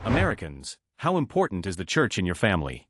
Americans, how important is the church in your family?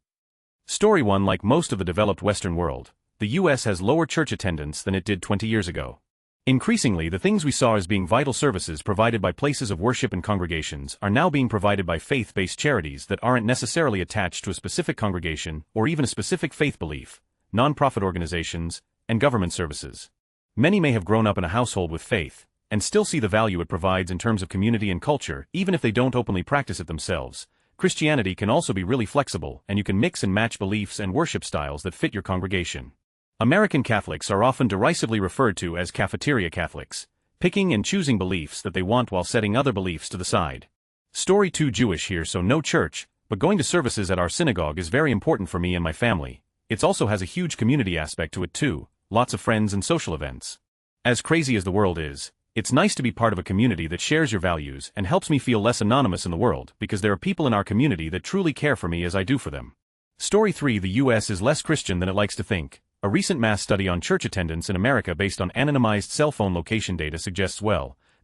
Story 1. Like most of the developed Western world, the US has lower church attendance than it did 20 years ago. Increasingly, the things we saw as being vital services provided by places of worship and congregations are now being provided by faith-based charities that aren't necessarily attached to a specific congregation or even a specific faith belief, non-profit organizations, and government services. Many may have grown up in a household with faith, and still see the value it provides in terms of community and culture, even if they don't openly practice it themselves. Christianity can also be really flexible, and you can mix and match beliefs and worship styles that fit your congregation. American Catholics are often derisively referred to as cafeteria Catholics, picking and choosing beliefs that they want while setting other beliefs to the side. Story 2. Jewish here, so no church, but going to services at our synagogue is very important for me and my family. It also has a huge community aspect to it too, lots of friends and social events. As crazy as the world is, it's nice to be part of a community that shares your values and helps me feel less anonymous in the world because there are people in our community that truly care for me as I do for them. Story 3. The US is less Christian than it likes to think. A recent mass study on church attendance in America based on anonymized cell phone location data suggests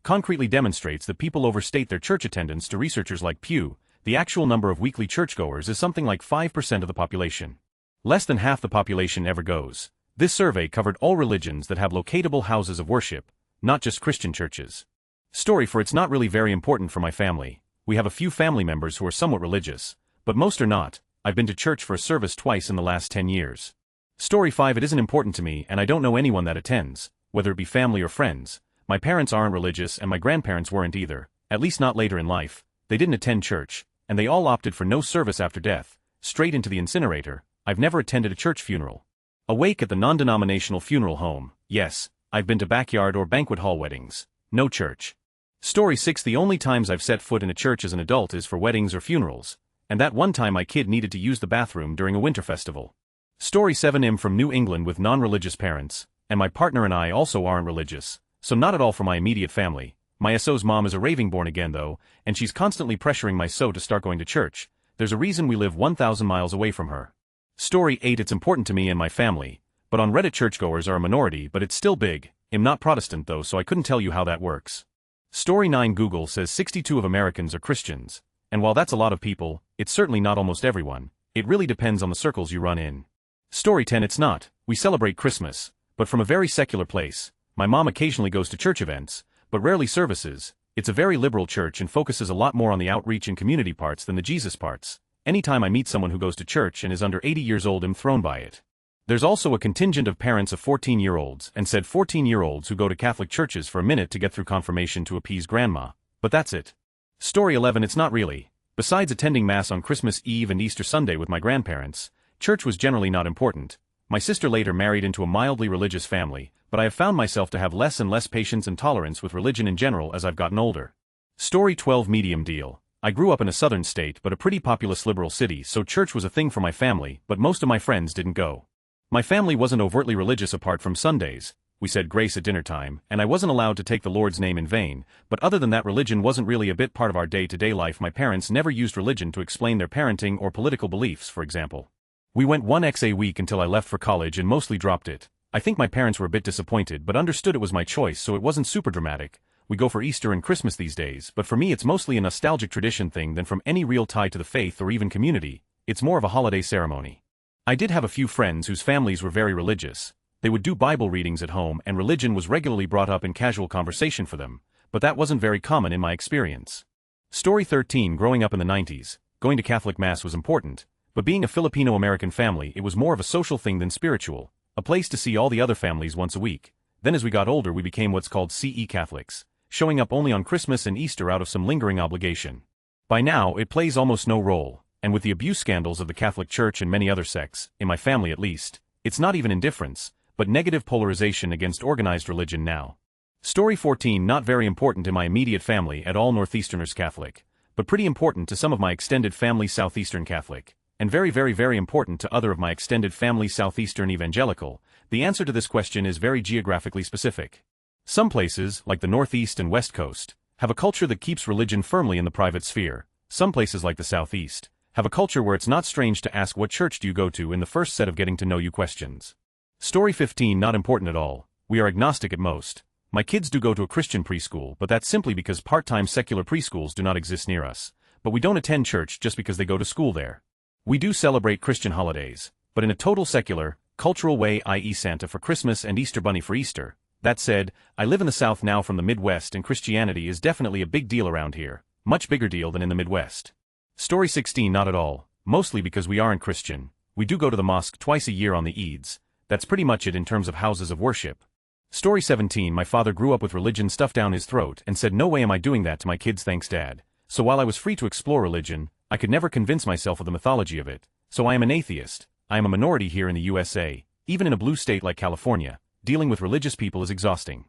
concretely demonstrates that people overstate their church attendance. To researchers like Pew, the actual number of weekly churchgoers is something like 5% of the population. Less than half the population ever goes. This survey covered all religions that have locatable houses of worship, not just Christian churches. Story 4. It's not really very important for my family. We have a few family members who are somewhat religious, but most are not. I've been to church for a service twice in the last 10 years. Story 5. It isn't important to me, and I don't know anyone that attends, whether it be family or friends. My parents aren't religious and my grandparents weren't either, at least not later in life. They didn't attend church, and they all opted for no service after death, straight into the incinerator. I've never attended a church funeral. A wake at the non-denominational funeral home, yes. I've been to backyard or banquet hall weddings. No church. Story 6. The only times I've set foot in a church as an adult is for weddings or funerals, and that one time my kid needed to use the bathroom during a winter festival. Story 7. I'm from New England with non-religious parents, and my partner and I also aren't religious, so not at all for my immediate family. My SO's mom is a raving born again though, and she's constantly pressuring my SO to start going to church. There's a reason we live 1,000 miles away from her. Story 8. It's important to me and my family, but on Reddit churchgoers are a minority, but it's still big. I'm not Protestant though, so I couldn't tell you how that works. Story 9. Google says 62% of Americans are Christians, and while that's a lot of people, it's certainly not almost everyone. It really depends on the circles you run in. Story 10. It's not. We celebrate Christmas, but from a very secular place. My mom occasionally goes to church events, but rarely services. It's a very liberal church and focuses a lot more on the outreach and community parts than the Jesus parts. Anytime I meet someone who goes to church and is under 80 years old, I'm thrown by it. There's also a contingent of parents of 14-year-olds and said 14-year-olds who go to Catholic churches for a minute to get through confirmation to appease grandma, but that's it. Story 11. It's not really. Besides attending Mass on Christmas Eve and Easter Sunday with my grandparents, church was generally not important. My sister later married into a mildly religious family, but I have found myself to have less and less patience and tolerance with religion in general as I've gotten older. Story 12. Medium deal. I grew up in a southern state but a pretty populous liberal city, so church was a thing for my family, but most of my friends didn't go. My family wasn't overtly religious apart from Sundays. We said grace at dinner time, and I wasn't allowed to take the Lord's name in vain, but other than that religion wasn't really a bit part of our day-to-day life. My parents never used religion to explain their parenting or political beliefs, for example. We went 1x a week until I left for college and mostly dropped it. I think my parents were a bit disappointed but understood it was my choice, so it wasn't super dramatic. We go for Easter and Christmas these days, but for me it's mostly a nostalgic tradition thing than from any real tie to the faith or even community. It's more of a holiday ceremony. I did have a few friends whose families were very religious. They would do Bible readings at home and religion was regularly brought up in casual conversation for them, but that wasn't very common in my experience. Story 13. Growing up in the 90s, going to Catholic Mass was important, but being a Filipino-American family it was more of a social thing than spiritual, a place to see all the other families once a week. Then as we got older we became what's called CE Catholics, showing up only on Christmas and Easter out of some lingering obligation. By now it plays almost no role. And with the abuse scandals of the Catholic Church and many other sects, in my family at least, it's not even indifference, but negative polarization against organized religion now. Story 14. Not very important in my immediate family at all. Northeasterners Catholic, but pretty important to some of my extended family Southeastern Catholic, and very important to other of my extended family Southeastern Evangelical. The answer to this question is very geographically specific. Some places, like the Northeast and West Coast, have a culture that keeps religion firmly in the private sphere. Some places like the Southeast have a culture where it's not strange to ask what church do you go to in the first set of getting to know you questions. Story 15. Not important at all. We are agnostic at most. My kids do go to a Christian preschool, but that's simply because part-time secular preschools do not exist near us. but we don't attend church just because they go to school there. We do celebrate Christian holidays, but in a total secular, cultural way, i.e. Santa for Christmas and Easter Bunny for Easter. That said, I live in the South now from the Midwest, and Christianity is definitely a big deal around here, much bigger deal than in the Midwest. Story 16. Not at all, mostly because we aren't Christian. We do go to the mosque twice a year on the Eids. That's pretty much it in terms of houses of worship. Story 17. My father grew up with religion stuffed down his throat and said, "No way am I doing that to my kids, thanks Dad." So while I was free to explore religion, I could never convince myself of the mythology of it. So I am an atheist. I am a minority here in the USA. Even in a blue state like California, dealing with religious people is exhausting.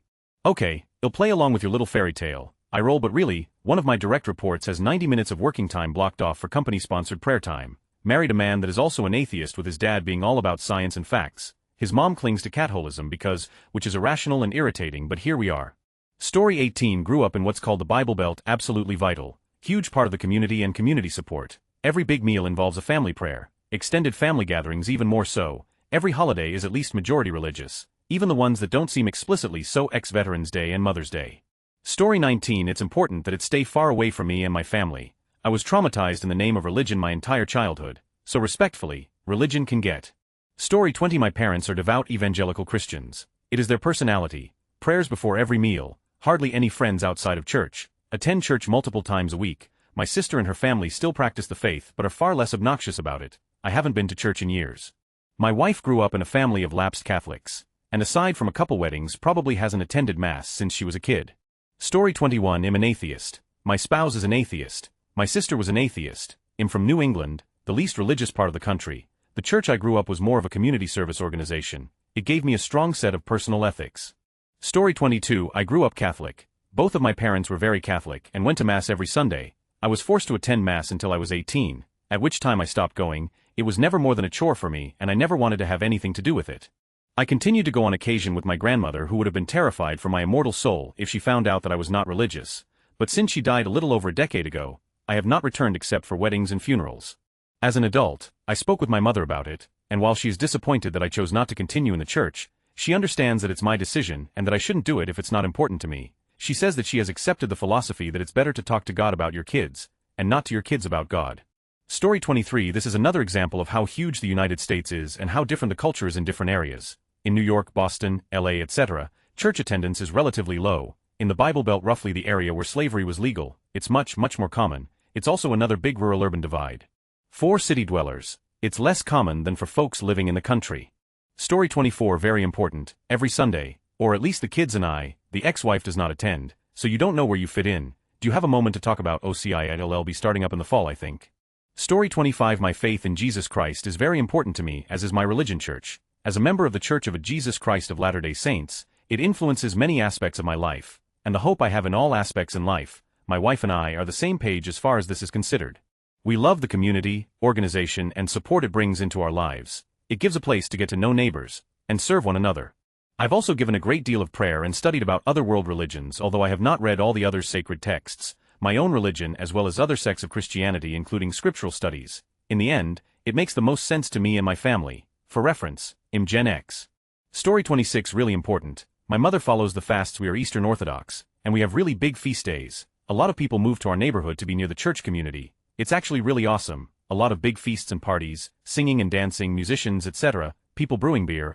Okay, I'll play along with your little fairy tale. I roll, but really, one of my direct reports has 90 minutes of working time blocked off for company-sponsored prayer time. Married a man that is also an atheist, with his dad being all about science and facts. His mom clings to catholism because, which is irrational and irritating, but here we are. Story 18. Grew up in what's called the Bible Belt, absolutely vital. Huge part of the community and community support. Every big meal involves a family prayer. Extended family gatherings even more so. Every holiday is at least majority religious. Even the ones that don't seem explicitly so, ex-Veterans Day and Mother's Day. Story 19. It's important that it stay far away from me and my family. I was traumatized in the name of religion my entire childhood. So respectfully, religion can get. Story 20. My parents are devout evangelical Christians. It is their personality. Prayers before every meal. Hardly any friends outside of church. Attend church multiple times a week. My sister and her family still practice the faith but are far less obnoxious about it. I haven't been to church in years. My wife grew up in a family of lapsed Catholics, and aside from a couple weddings probably hasn't attended Mass since she was a kid. Story 21. I'm an atheist. My spouse is an atheist. My sister was an atheist. I'm from New England, the least religious part of the country. The church I grew up was more of a community service organization. It gave me a strong set of personal ethics. Story 22. I grew up Catholic. Both of my parents were very Catholic and went to Mass every Sunday. I was forced to attend Mass until I was 18, at which time I stopped going. It was never more than a chore for me, and I never wanted to have anything to do with it. I continued to go on occasion with my grandmother, who would have been terrified for my immortal soul if she found out that I was not religious. But since she died a little over a decade ago, I have not returned except for weddings and funerals. As an adult, I spoke with my mother about it, and while she is disappointed that I chose not to continue in the church, she understands that it's my decision and that I shouldn't do it if it's not important to me. She says that she has accepted the philosophy that it's better to talk to God about your kids, and not to your kids about God. Story 23. This is another example of how huge the United States is and how different the culture is in different areas. In New York, Boston, LA, etc., church attendance is relatively low. In the Bible Belt, roughly the area where slavery was legal, it's much more common. It's also another big rural-urban divide. For city dwellers, it's less common than for folks living in the country. Story 24. Very important. Every Sunday, or at least the kids and I, the ex-wife does not attend, so you don't know where you fit in. Do you have a moment to talk about OCI? It'll be starting up in the fall, I think. Story 25. My faith in Jesus Christ is very important to me, as is my religion, church. As a member of the Church of Jesus Christ of Latter-day Saints, it influences many aspects of my life, and the hope I have in all aspects in life. My wife and I are the same page as far as this is considered. We love the community, organization, and support it brings into our lives. It gives a place to get to know neighbors and serve one another. I've also given a great deal of prayer and studied about other world religions, although I have not read all the other sacred texts, my own religion as well as other sects of Christianity, including scriptural studies. In the end, it makes the most sense to me and my family. For reference, I'm Gen X. Story 26. Really important. My mother follows the fasts. We are Eastern Orthodox, and we have really big feast days. A lot of people move to our neighborhood to be near the church community. It's actually really awesome. A lot of big feasts and parties, singing and dancing, musicians, etc., people brewing beer.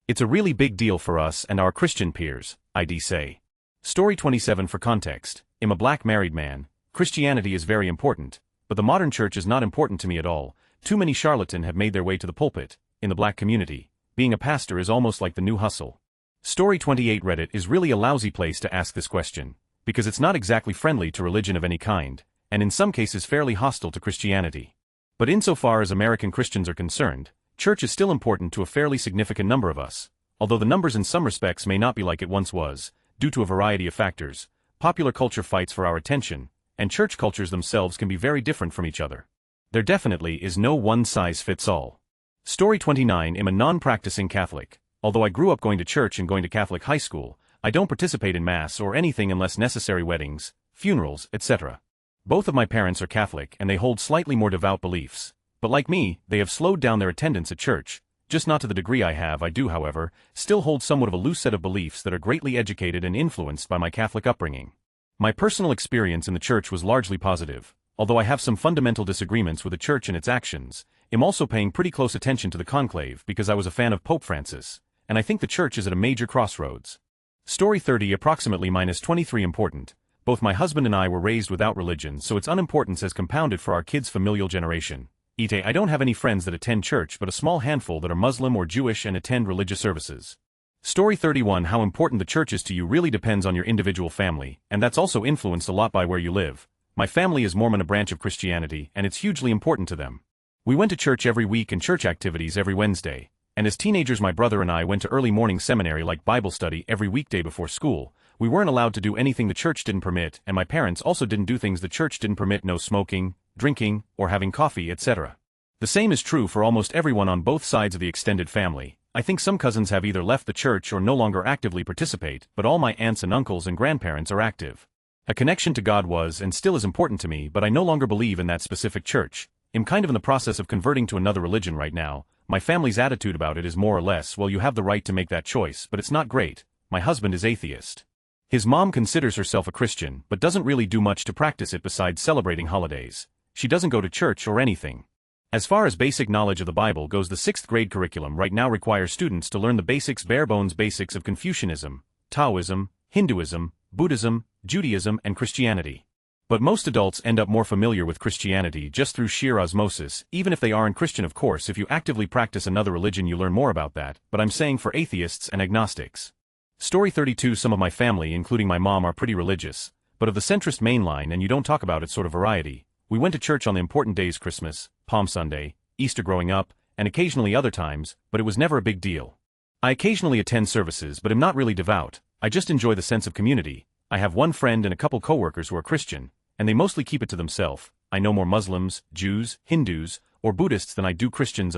It's a really big deal for us and our Christian peers, I'd say. Story 27. For context, I'm a black married man. Christianity is very important, but the modern church is not important to me at all. Too many charlatans have made their way to the pulpit. In the black community, being a pastor is almost like the new hustle. Story 28. Reddit is really a lousy place to ask this question, because it's not exactly friendly to religion of any kind, and in some cases fairly hostile to Christianity. But insofar as American Christians are concerned, church is still important to a fairly significant number of us, although the numbers in some respects may not be like it once was, due to a variety of factors. Popular culture fights for our attention, and church cultures themselves can be very different from each other. There definitely is no one-size-fits-all. Story 29. I'm a non-practicing Catholic. Although I grew up going to church and going to Catholic high school, I don't participate in Mass or anything unless necessary, weddings, funerals, etc. Both of my parents are Catholic and they hold slightly more devout beliefs. But like me, they have slowed down their attendance at church, just not to the degree I have. I do, however, still hold somewhat of a loose set of beliefs that are greatly educated and influenced by my Catholic upbringing. My personal experience in the church was largely positive. although I have some fundamental disagreements with the church and its actions. I'm also paying pretty close attention to the conclave because I was a fan of Pope Francis, and I think the church is at a major crossroads. Story 30 approximately -23 important. Both my husband and I were raised without religion, so its unimportance has compounded for our kids' familial generation. I don't have any friends that attend church, but a small handful that are Muslim or Jewish and attend religious services. Story 31 How important the church is to you really depends on your individual family, and that's also influenced a lot by where you live. My family is Mormon, a branch of Christianity, and it's hugely important to them. We went to church every week and church activities every Wednesday, and as teenagers my brother and I went to early morning seminary like Bible study every weekday before school. We weren't allowed to do anything the church didn't permit, and my parents also didn't do things the church didn't permit: no smoking, drinking, or having coffee, etc. The same is true for almost everyone on both sides of the extended family. I think some cousins have either left the church or no longer actively participate, but all my aunts and uncles and grandparents are active. A connection to God was and still is important to me, but I no longer believe in that specific church. I'm kind of in the process of converting to another religion right now. My family's attitude about it is more or less, well, you have the right to make that choice, but it's not great. My husband is atheist. His mom considers herself a Christian, but doesn't really do much to practice it besides celebrating holidays. She doesn't go to church or anything. As far as basic knowledge of the Bible goes, the 6th grade curriculum right now requires students to learn the basics, bare-bones basics of Confucianism, Taoism, Hinduism, Buddhism, Judaism, and Christianity. But most adults end up more familiar with Christianity just through sheer osmosis, even if they aren't Christian. Of course, if you actively practice another religion you learn more about that, but I'm saying for atheists and agnostics. Story 32 Some of my family, including my mom, are pretty religious, but of the centrist mainline and you don't talk about it sort of variety. We went to church on the important days: Christmas, Palm Sunday, Easter growing up, and occasionally other times, but it was never a big deal. I occasionally attend services, but am not really devout. I just enjoy the sense of community. I have one friend and a couple coworkers who are Christian, and they mostly keep it to themselves. I know more Muslims, Jews, Hindus, or Buddhists than I do Christians.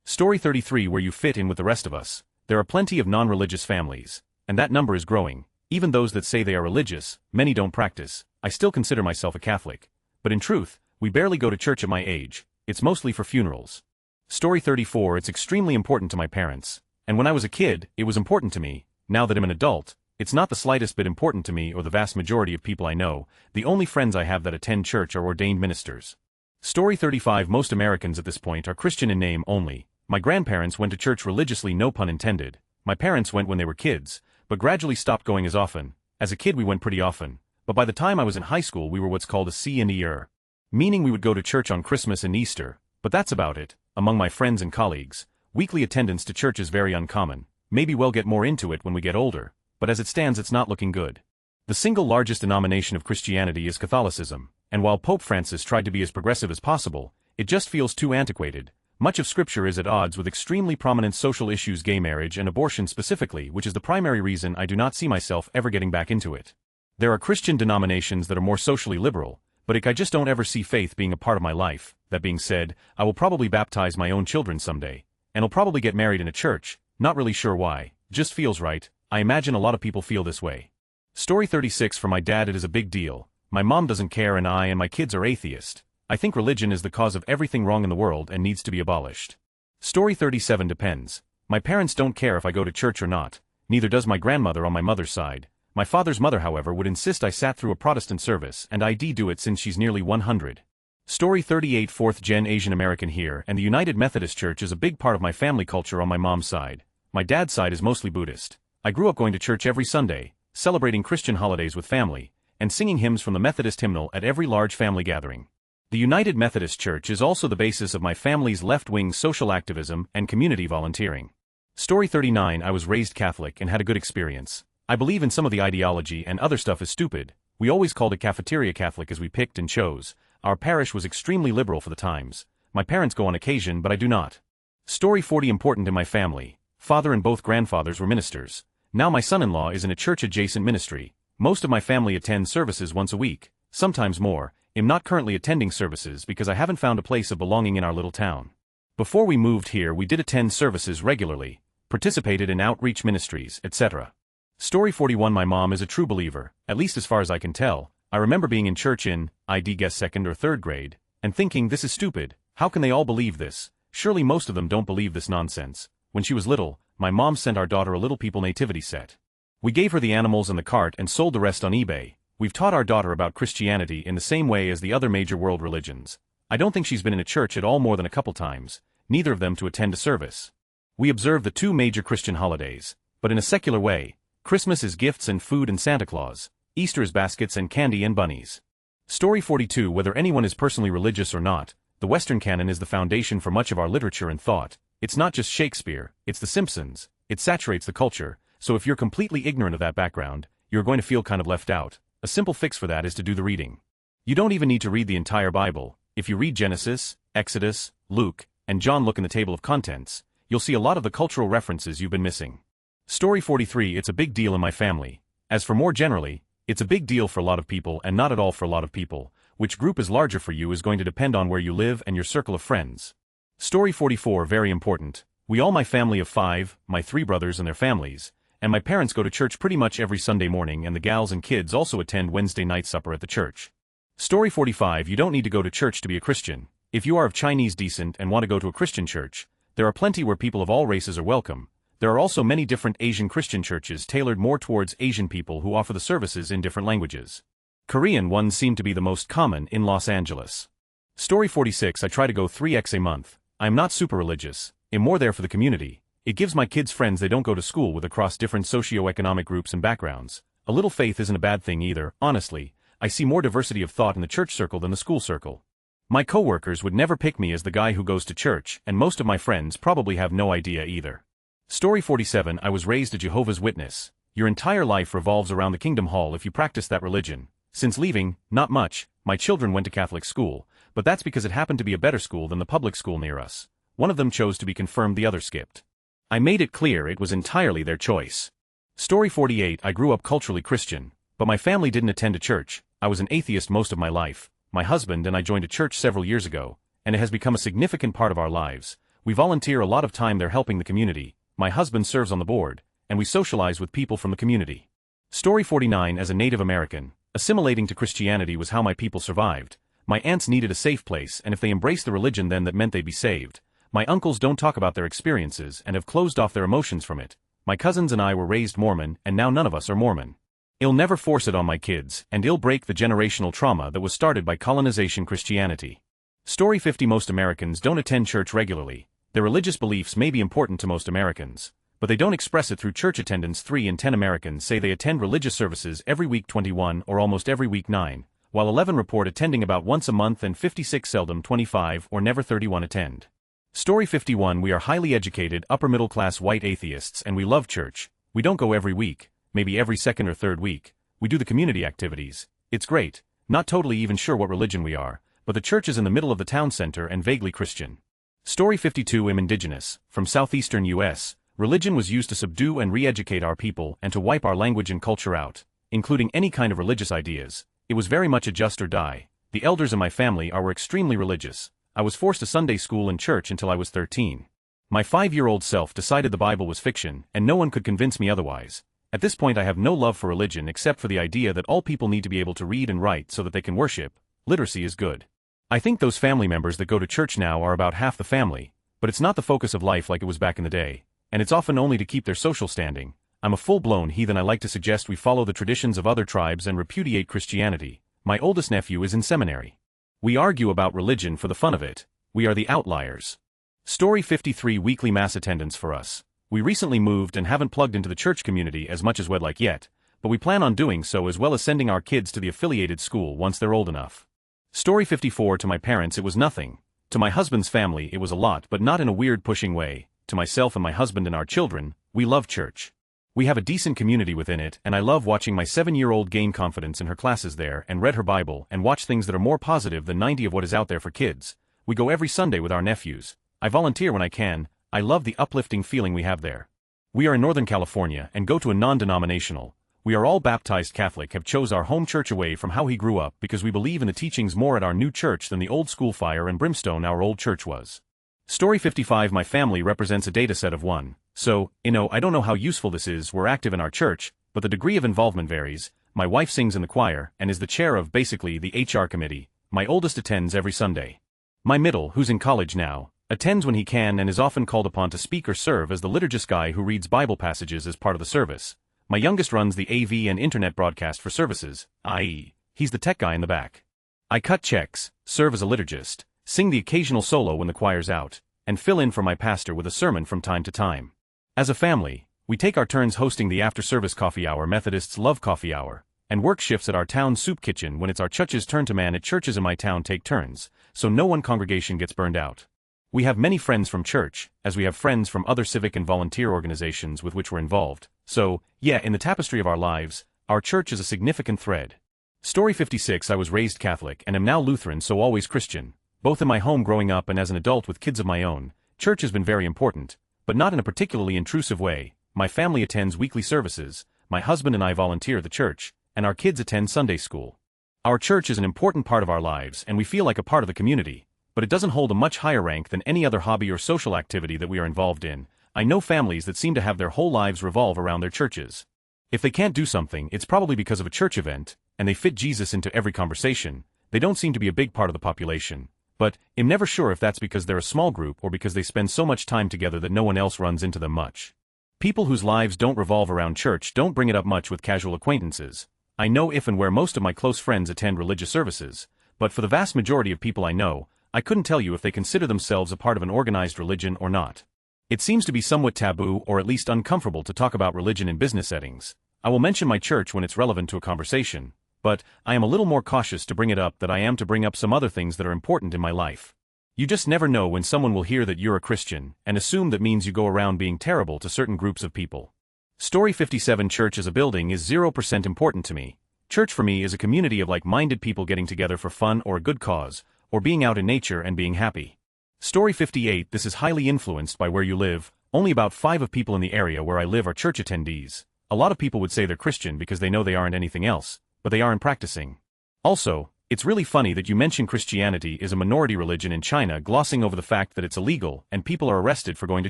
Story 33 Where you fit in with the rest of us. There are plenty of non-religious families, and that number is growing. Even those that say they are religious, many don't practice. I still consider myself a Catholic. But in truth, we barely go to church at my age. It's mostly for funerals. Story 34 It's extremely important to my parents. And when I was a kid, it was important to me. Now that I'm an adult, it's not the slightest bit important to me or the vast majority of people I know. The only friends I have that attend church are ordained ministers. Story 35 Most Americans at this point are Christian in name only. My grandparents went to church religiously, no pun intended. My parents went when they were kids, but gradually stopped going as often. As a kid we went pretty often. But by the time I was in high school we were what's called a C&E-er. Meaning we would go to church on Christmas and Easter, but that's about it. Among my friends and colleagues, weekly attendance to church is very uncommon. Maybe we'll get more into it when we get older, but as it stands it's not looking good. The single largest denomination of Christianity is Catholicism, and while Pope Francis tried to be as progressive as possible, it just feels too antiquated. Much of Scripture is at odds with extremely prominent social issues, gay marriage and abortion specifically, which is the primary reason I do not see myself ever getting back into it. There are Christian denominations that are more socially liberal, but I just don't ever see faith being a part of my life. That being said, I will probably baptize my own children someday, and I'll probably get married in a church, not really sure why, just feels right. I imagine a lot of people feel this way. Story 36 For my dad it is a big deal. My mom doesn't care and I and my kids are atheist. I think religion is the cause of everything wrong in the world and needs to be abolished. Story 37 Depends. My parents don't care if I go to church or not, neither does my grandmother on my mother's side. My father's mother, however, would insist I sat through a Protestant service, and I do it since she's nearly 100. Story 38 4th-gen Asian American here, and the United Methodist Church is a big part of my family culture on my mom's side. My dad's side is mostly Buddhist. I grew up going to church every Sunday, celebrating Christian holidays with family, and singing hymns from the Methodist hymnal at every large family gathering. The United Methodist Church is also the basis of my family's left-wing social activism and community volunteering. Story 39 I was raised Catholic and had a good experience. I believe in some of the ideology and other stuff is stupid. We always called it cafeteria Catholic as we picked and chose. Our parish was extremely liberal for the times. My parents go on occasion but I do not. Story 40 Important in my family. Father and both grandfathers were ministers. Now my son-in-law is in a church-adjacent ministry. Most of my family attend services once a week, sometimes more. I'm not currently attending services because I haven't found a place of belonging in our little town. Before we moved here we did attend services regularly, participated in outreach ministries, etc. Story 41 My mom is a true believer, at least as far as I can tell. I remember being in church in, guess 2nd or 3rd grade, and thinking this is stupid, how can they all believe this? Surely most of them don't believe this nonsense. When she was little, my mom sent our daughter a Little People nativity set. We gave her the animals and the cart and sold the rest on eBay. We've taught our daughter about Christianity in the same way as the other major world religions. I don't think she's been in a church at all more than a couple times, neither of them to attend a service. We observe the two major Christian holidays, but in a secular way. Christmas is gifts and food and Santa Claus. Easter is baskets and candy and bunnies. Story 42. Whether anyone is personally religious or not, the Western canon is the foundation for much of our literature and thought. It's not just Shakespeare, it's The Simpsons. It saturates the culture, so if you're completely ignorant of that background, you're going to feel kind of left out. A simple fix for that is to do the reading. You don't even need to read the entire Bible. If you read Genesis, Exodus, Luke, and John, look in the table of contents, you'll see a lot of the cultural references you've been missing. Story 43. It's a big deal in my family. As for more generally, it's a big deal for a lot of people and not at all for a lot of people. Which group is larger for you is going to depend on where you live and your circle of friends. Story 44. Very important. We all, my family of 5, my 3 brothers and their families, and my parents go to church pretty much every Sunday morning, and the gals and kids also attend Wednesday night supper at the church. Story 45. You don't need to go to church to be a Christian. If you are of Chinese descent and want to go to a Christian church, there are plenty where people of all races are welcome. There are also many different Asian Christian churches tailored more towards Asian people who offer the services in different languages. Korean ones seem to be the most common in Los Angeles. Story 46. I try to go 3x a month. I'm not super religious. I'm more there for the community. It gives my kids friends they don't go to school with across different socio-economic groups and backgrounds. A little faith isn't a bad thing either. Honestly, I see more diversity of thought in the church circle than the school circle. My coworkers would never pick me as the guy who goes to church, and most of my friends probably have no idea either. Story 47. I was raised a Jehovah's Witness. Your entire life revolves around the Kingdom Hall if you practice that religion. Since leaving, not much. My children went to Catholic school, but that's because it happened to be a better school than the public school near us. One of them chose to be confirmed, the other skipped. I made it clear it was entirely their choice. Story 48. I grew up culturally Christian, but my family didn't attend a church. I was an atheist most of my life. My husband and I joined a church several years ago, and it has become a significant part of our lives. We volunteer a lot of time there helping the community. My husband serves on the board, and we socialize with people from the community. Story 49. As a Native American, assimilating to Christianity was how my people survived. My aunts needed a safe place, and if they embraced the religion, then that meant they'd be saved. My uncles don't talk about their experiences and have closed off their emotions from it. My cousins and I were raised Mormon, and now none of us are Mormon. I'll never force it on my kids, and I'll break the generational trauma that was started by colonization Christianity. Story 50. Most Americans don't attend church regularly. Their religious beliefs may be important to most Americans, but they don't express it through church attendance. 3 in 10 Americans say they attend religious services every week. 21 or almost every week. 9, while 11 report attending about once a month, and 56 seldom. 25 or never. 31 attend. Story 51. We are highly educated, upper-middle-class white atheists, and we love church. We don't go every week, maybe every second or third week. We do the community activities. It's great. Not totally even sure what religion we are, but the church is in the middle of the town center and vaguely Christian. Story 52. I'm indigenous. From southeastern U.S., religion was used to subdue and re-educate our people and to wipe our language and culture out, including any kind of religious ideas. It was very much a just or die. The elders in my family were extremely religious. I was forced to Sunday school and church until I was 13. My 5-year-old self decided the Bible was fiction, and no one could convince me otherwise. At this point I have no love for religion except for the idea that all people need to be able to read and write so that they can worship. Literacy is good. I think those family members that go to church now are about half the family, but it's not the focus of life like it was back in the day, and it's often only to keep their social standing. I'm a full-blown heathen. I like to suggest we follow the traditions of other tribes and repudiate Christianity. My oldest nephew is in seminary. We argue about religion for the fun of it. We are the outliers. Story 53. Weekly mass attendance for us. We recently moved and haven't plugged into the church community as much as we'd like yet, but we plan on doing so, as well as sending our kids to the affiliated school once they're old enough. Story 54. To my parents it was nothing. To my husband's family it was a lot, but not in a weird pushing way. To myself and my husband and our children, we love church. We have a decent community within it, and I love watching my 7-year-old gain confidence in her classes there and read her Bible and watch things that are more positive than 90 of what is out there for kids. We go every Sunday with our nephews. I volunteer when I can. I love the uplifting feeling we have there. We are in Northern California and go to a non-denominational. We are all baptized Catholic, have chose our home church away from how he grew up because we believe in the teachings more at our new church than the old school fire and brimstone our old church was. Story 55. My family represents a data set of 1. So, I don't know how useful this is. We're active in our church, but the degree of involvement varies. My wife sings in the choir and is the chair of basically the HR committee. My oldest attends every Sunday. My middle, who's in college now, attends when he can and is often called upon to speak or serve as the liturgist guy who reads Bible passages as part of the service. My youngest runs the AV and internet broadcast for services, i.e., he's the tech guy in the back. I cut checks, serve as a liturgist, sing the occasional solo when the choir's out, and fill in for my pastor with a sermon from time to time. As a family, we take our turns hosting the after-service coffee hour Methodists love coffee hour, and work shifts at our town soup kitchen when it's our church's turn to man at churches in my town take turns, so no one congregation gets burned out. We have many friends from church, as we have friends from other civic and volunteer organizations with which we're involved, so, yeah, in the tapestry of our lives, our church is a significant thread. Story 56. I was raised Catholic and am now Lutheran, so always Christian. Both in my home growing up and as an adult with kids of my own, church has been very important, but not in a particularly intrusive way. My family attends weekly services, my husband and I volunteer at the church, and our kids attend Sunday school. Our church is an important part of our lives and we feel like a part of the community, but it doesn't hold a much higher rank than any other hobby or social activity that we are involved in. I know families that seem to have their whole lives revolve around their churches. If they can't do something, it's probably because of a church event, and they fit Jesus into every conversation. They don't seem to be a big part of the population, but I'm never sure if that's because they're a small group or because they spend so much time together that no one else runs into them much. People whose lives don't revolve around church don't bring it up much with casual acquaintances. I know if and where most of my close friends attend religious services, but for the vast majority of people I know, I couldn't tell you if they consider themselves a part of an organized religion or not. It seems to be somewhat taboo or at least uncomfortable to talk about religion in business settings. I will mention my church when it's relevant to a conversation, but I am a little more cautious to bring it up than I am to bring up some other things that are important in my life. You just never know when someone will hear that you're a Christian and assume that means you go around being terrible to certain groups of people. Story 57. Church as a building is 0% important to me. Church for me is a community of like-minded people getting together for fun or a good cause, or being out in nature and being happy. Story 58. This is highly influenced by where you live. Only about 5 of people in the area where I live are church attendees. A lot of people would say they're Christian because they know they aren't anything else, but they aren't practicing. Also, it's really funny that you mention Christianity is a minority religion in China, glossing over the fact that it's illegal and people are arrested for going to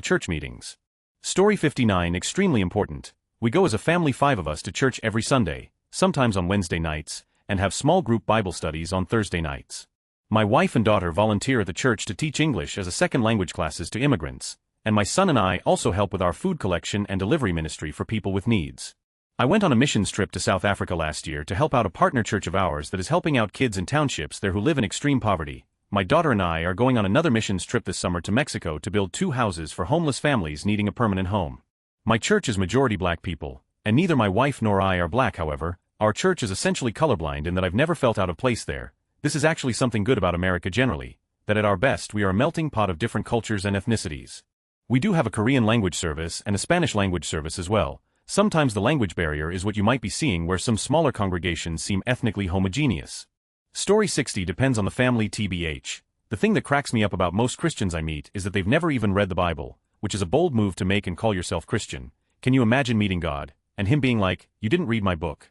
church meetings. Story 59. Extremely important. We go as a family, 5 of us, to church every Sunday, sometimes on Wednesday nights, and have small group Bible studies on Thursday nights. My wife and daughter volunteer at the church to teach English as a second language classes to immigrants, and my son and I also help with our food collection and delivery ministry for people with needs. I went on a missions trip to South Africa last year to help out a partner church of ours that is helping out kids in townships there who live in extreme poverty. My daughter and I are going on another missions trip this summer to Mexico to build 2 houses for homeless families needing a permanent home. My church is majority black people, and neither my wife nor I are black. However, our church is essentially colorblind in that I've never felt out of place there. This is actually something good about America generally, that at our best we are a melting pot of different cultures and ethnicities. We do have a Korean language service and a Spanish language service as well. Sometimes the language barrier is what you might be seeing where some smaller congregations seem ethnically homogeneous. Story 60. Depends on the family. TBH. The thing that cracks me up about most Christians I meet is that they've never even read the Bible, which is a bold move to make and call yourself Christian. Can you imagine meeting God, and him being like, "You didn't read my book"?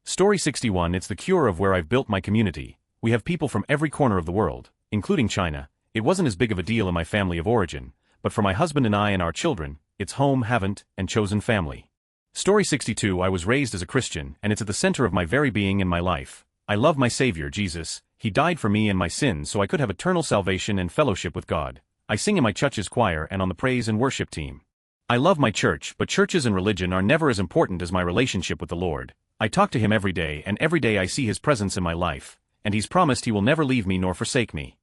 Story 61. It's the cure of where I've built my community. We have people from every corner of the world, including China. It wasn't as big of a deal in my family of origin, but for my husband and I and our children, it's home, haven't, and chosen family. Story 62. I was raised as a Christian, and it's at the center of my very being and my life. I love my Savior, Jesus. He died for me and my sins so I could have eternal salvation and fellowship with God. I sing in my church's choir and on the praise and worship team. I love my church, but churches and religion are never as important as my relationship with the Lord. I talk to Him every day, and every day I see His presence in my life, and He's promised He will never leave me nor forsake me.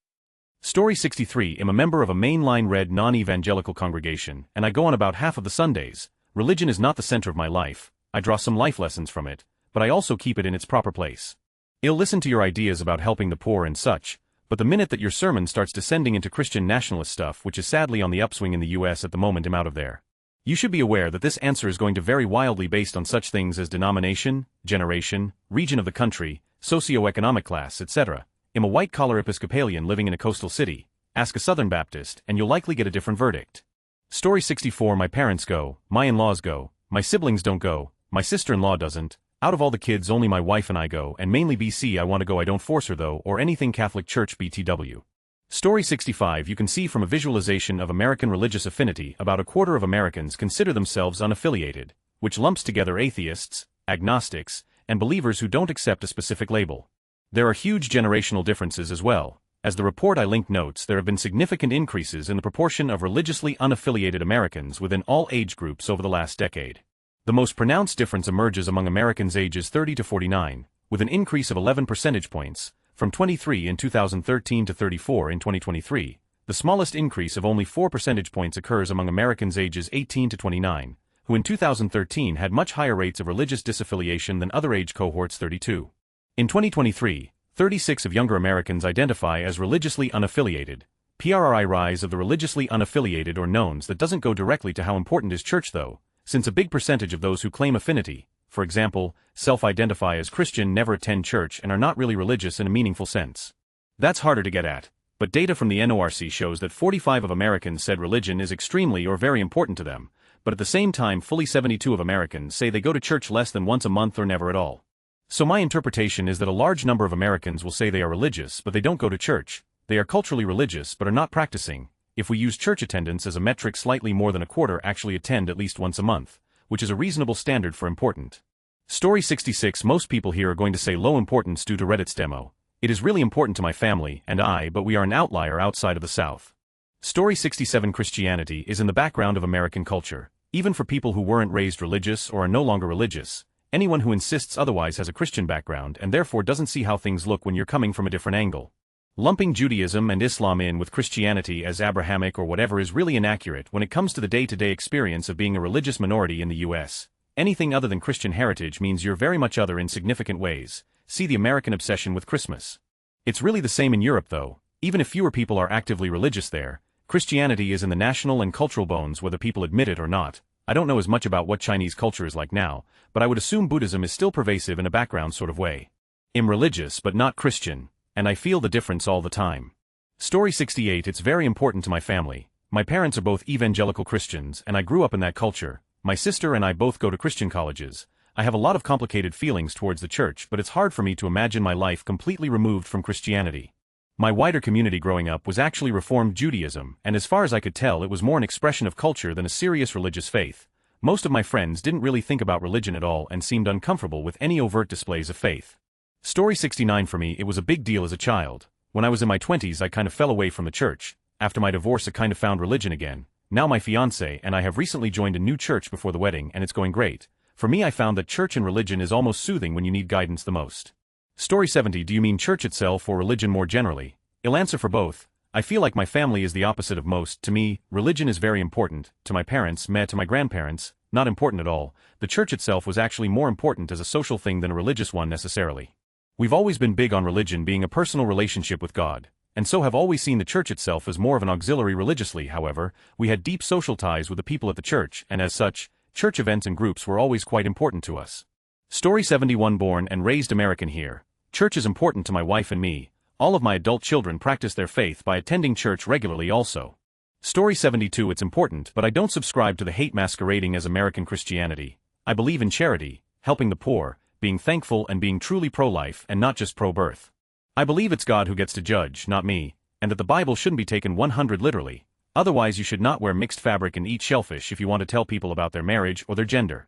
Story 63. I'm a member of a mainline red non-evangelical congregation, and I go on about half of the Sundays. Religion is not the center of my life. I draw some life lessons from it, but I also keep it in its proper place. I'll listen to your ideas about helping the poor and such, but the minute that your sermon starts descending into Christian nationalist stuff, which is sadly on the upswing in the US at the moment, I'm out of there. You should be aware that this answer is going to vary wildly based on such things as denomination, generation, region of the country, socioeconomic class, etc. I'm a white-collar Episcopalian living in a coastal city. Ask a Southern Baptist, and you'll likely get a different verdict. Story 64. My parents go, my in-laws go, my siblings don't go, my sister-in-law doesn't. Out of all the kids, only my wife and I go, and mainly BC. I want to go, I don't force her though, or anything Catholic Church BTW. Story 65. You can see from a visualization of American religious affinity, about a quarter of Americans consider themselves unaffiliated, which lumps together atheists, agnostics, and believers who don't accept a specific label. There are huge generational differences as well. As the report I linked notes, there have been significant increases in the proportion of religiously unaffiliated Americans within all age groups over the last decade. The most pronounced difference emerges among Americans ages 30 to 49, with an increase of 11 percentage points, from 23 in 2013 to 34 in 2023. The smallest increase of only 4 percentage points occurs among Americans ages 18 to 29, who in 2013 had much higher rates of religious disaffiliation than other age cohorts 32. In 2023, 36% of younger Americans identify as religiously unaffiliated. PRI rise of the religiously unaffiliated or knowns that doesn't go directly to how important is church though, since a big percentage of those who claim affinity, for example, self-identify as Christian never attend church and are not really religious in a meaningful sense. That's harder to get at, but data from the NORC shows that 45% of Americans said religion is extremely or very important to them, but at the same time fully 72% of Americans say they go to church less than once a month or never at all. So my interpretation is that a large number of Americans will say they are religious but they don't go to church, they are culturally religious but are not practicing. If we use church attendance as a metric, slightly more than a quarter actually attend at least once a month, which is a reasonable standard for important. Story 66. Most people here are going to say low importance due to Reddit's demo. It is really important to my family and I, but we are an outlier outside of the South. Story 67. Christianity is in the background of American culture, even for people who weren't raised religious or are no longer religious. Anyone who insists otherwise has a Christian background and therefore doesn't see how things look when you're coming from a different angle. Lumping Judaism and Islam in with Christianity as Abrahamic or whatever is really inaccurate when it comes to the day-to-day experience of being a religious minority in the US. Anything other than Christian heritage means you're very much other in significant ways. See the American obsession with Christmas. It's really the same in Europe though. Even if fewer people are actively religious there, Christianity is in the national and cultural bones whether people admit it or not. I don't know as much about what Chinese culture is like now, but I would assume Buddhism is still pervasive in a background sort of way. I'm religious but not Christian, and I feel the difference all the time. Story 68. It's very important to my family. My parents are both evangelical Christians and I grew up in that culture. My sister and I both go to Christian colleges. I have a lot of complicated feelings towards the church, but it's hard for me to imagine my life completely removed from Christianity. My wider community growing up was actually Reformed Judaism, and as far as I could tell it was more an expression of culture than a serious religious faith. Most of my friends didn't really think about religion at all and seemed uncomfortable with any overt displays of faith. Story 69. For me it was a big deal as a child. When I was in my 20s I kind of fell away from the church. After my divorce I kind of found religion again. Now my fiancé and I have recently joined a new church before the wedding and it's going great. For me I found that church and religion is almost soothing when you need guidance the most. Story 70. Do you mean church itself or religion more generally? I'll answer for both. I feel like my family is the opposite of most. To me, religion is very important. To my parents, to my grandparents, not important at all. The church itself was actually more important as a social thing than a religious one necessarily. We've always been big on religion being a personal relationship with God, and so have always seen the church itself as more of an auxiliary religiously. However, we had deep social ties with the people at the church, and as such, church events and groups were always quite important to us. Story 71. Born and raised American here. Church is important to my wife and me. All of my adult children practice their faith by attending church regularly also. Story 72. It's important, but I don't subscribe to the hate masquerading as American Christianity. I believe in charity, helping the poor, being thankful and being truly pro-life and not just pro-birth. I believe it's God who gets to judge, not me, and that the Bible shouldn't be taken 100 literally. Otherwise you should not wear mixed fabric and eat shellfish if you want to tell people about their marriage or their gender.